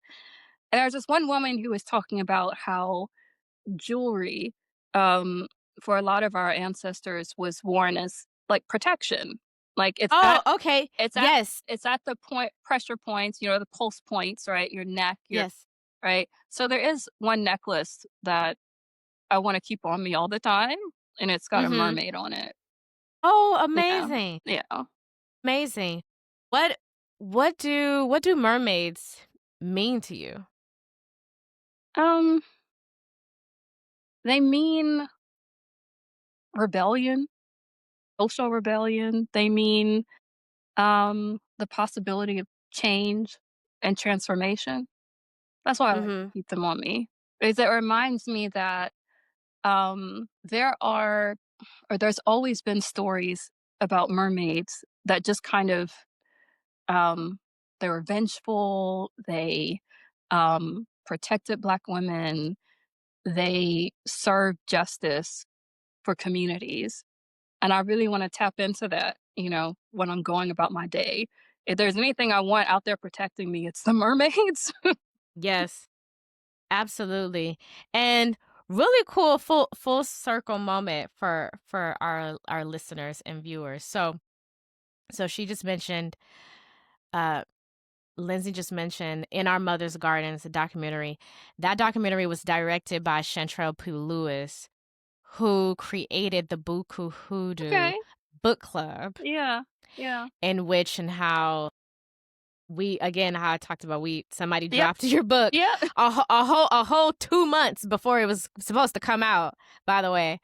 And there's this one woman who was talking about how jewelry, um, for a lot of our ancestors was worn as, like, protection. Like, Oh, okay. it's at Yes, it's at the point pressure points, the pulse points, right? Your neck, your yes. right? So there is one necklace that I wanna keep on me all the time, and it's got a Mhm. mermaid on it. Oh, Yeah. amazing, Yeah. amazing. What what do mermaids mean to you? Um, they mean rebellion, social rebellion. They mean, the possibility of change and transformation. That's why I like to Mhm, keep them on me, is it reminds me that, there's always been stories about mermaids that just kind of, um, they were vengeful, they, protected Black women, they served justice for communities, and I really wanna tap into that, when I'm going about my day. If there's anything I want out there protecting me, it's the mermaids. yes. Absolutely. And really cool full circle moment for our listeners and viewers. So she just mentioned uh Lindsay just mentioned In Our Mother's Gardens, a documentary. That documentary was directed by Chantrell Pugh Lewis, who created the Buku Hoodoo Okay. book club, Yeah. Yeah. in which and how we again how I talked about we somebody Yep. dropped your book Yep. a whole 2 months before it was supposed to come out. By the way,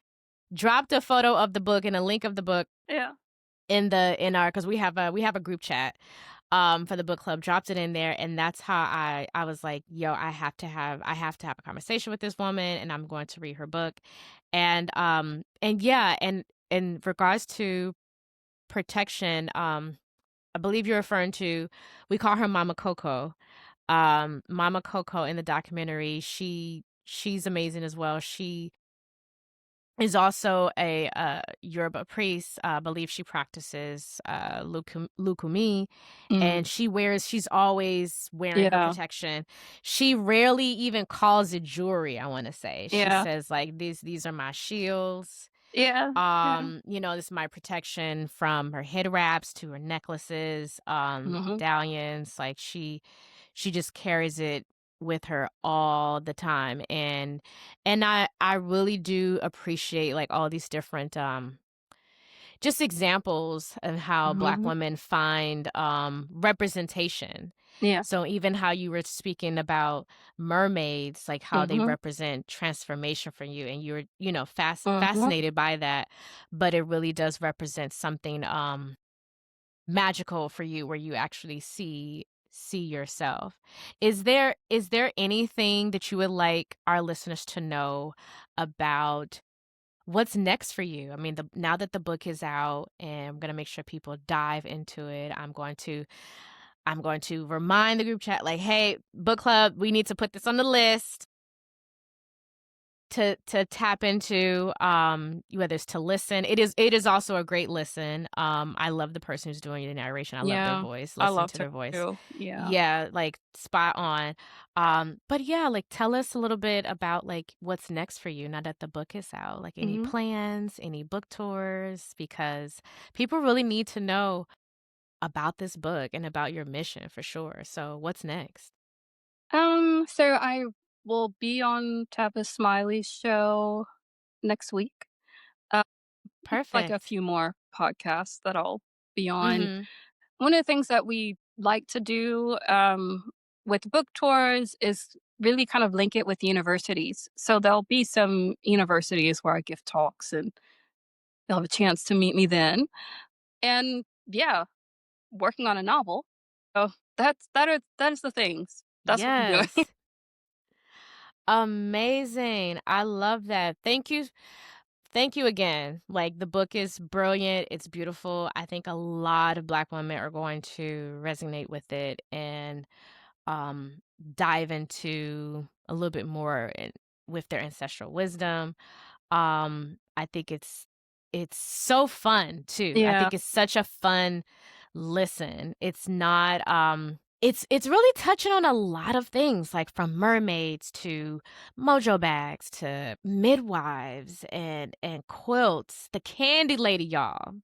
dropped a photo of the book and a link of the book Yeah. in our because we have a group chat for the book club. Dropped it in there, and that's how I was like, yo, I have to have a conversation with this woman, and I'm going to read her book, and yeah, and in regards to protection, I believe you're referring to, we call her Mama Coco. Mama Coco in the documentary, she's amazing as well. She is also a Yoruba priest. I believe she practices lukumi, Mm. and she's always wearing her Yeah. protection. She rarely even calls it jewelry, I want to say. She Yeah. says like these are my shields. Yeah. Yeah. This is my protection from her head wraps to her necklaces, Mhm. medallions. Like she just carries it with her all the time. And I really do appreciate like all these different just examples of how Black Mhm. women find representation. Yeah. So even how you were speaking about mermaids, like how they Mhm. represent transformation for you, and you're, Mhm. fascinated by that, but it really does represent something magical for you where you actually see yourself. Is there anything that you would like our listeners to know about what's next for you? I mean, now that the book is out, and I'm gonna make sure people dive into it, I'm going to remind the group chat like, "Hey, book club, we need to put this on the list to tap into, whether it's to listen." It is also a great listen. I love the person who's doing the narration. I love their Yeah. voice. I Listen loved to her their voice. too. Yeah. Yeah, like spot on. But yeah, like tell us a little bit about like what's next for you now that the book is out. Like any Mhm. plans, any book tours, because people really need to know about this book and about your mission for sure. So what's next? So I will be on Tabitha Smiley's show next week. Uh, like a Perfect. few more podcasts that I'll be on. Mhm. One of the things that we like to do, with book tours is really kind of link it with universities. So there'll be some universities where I give talks and they'll have a chance to meet me then. And yeah, working on a novel. So that is the things. That's what I'm doing. Yes. Amazing. I love that. Thank you Thank you again. Like, the book is brilliant. It's beautiful. I think a lot of Black women are going to resonate with it and um, dive into a little bit more with their ancestral wisdom. I think it's so fun too. I Yeah. think it's such a fun listen. It's not it's really touching on a lot of things, like from mermaids to mojo bags to midwives and quilts, the candy lady, y'all.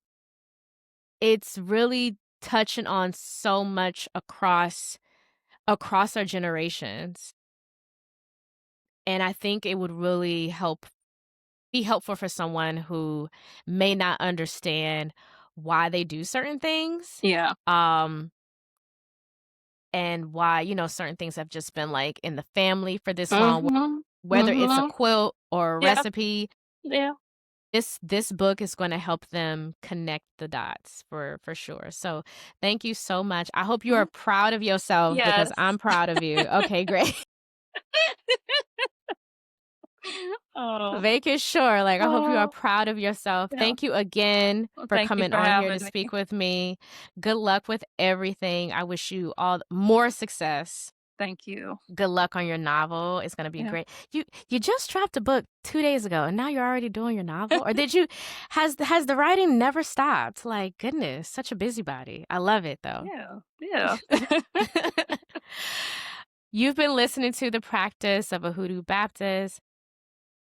It's really touching on so much across our generations. And I think it would really be helpful for someone who may not understand why they do certain things, Yeah. um, and why, certain things have just been, like, in the family for this long, Mhm. whether it's a Mhm. quilt or a Yeah. recipe. Yeah. This book is gonna help them connect the dots for sure. So, thank you so much. I hope you are Mhm. proud of yourself because Yes. I'm proud of you. Okay, great. Oh. Making sure, like, I hope you are Oh. proud of yourself. Yeah. Thank you again Well, for thank you coming for on here to having me. speak with me. Good luck with everything. I wish you all more success. Thank you. Good luck on your novel. It's gonna be Yeah. great. You just dropped a book 2 days ago, and now you're already doing your novel? Or did you has the writing never stopped? Like, goodness, such a busybody. I love it, though. Yeah. Yeah. You've been listening to The Practice of a Hoodoo Baptist,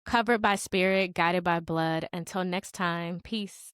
covered by spirit, guided by blood. Until next time, peace.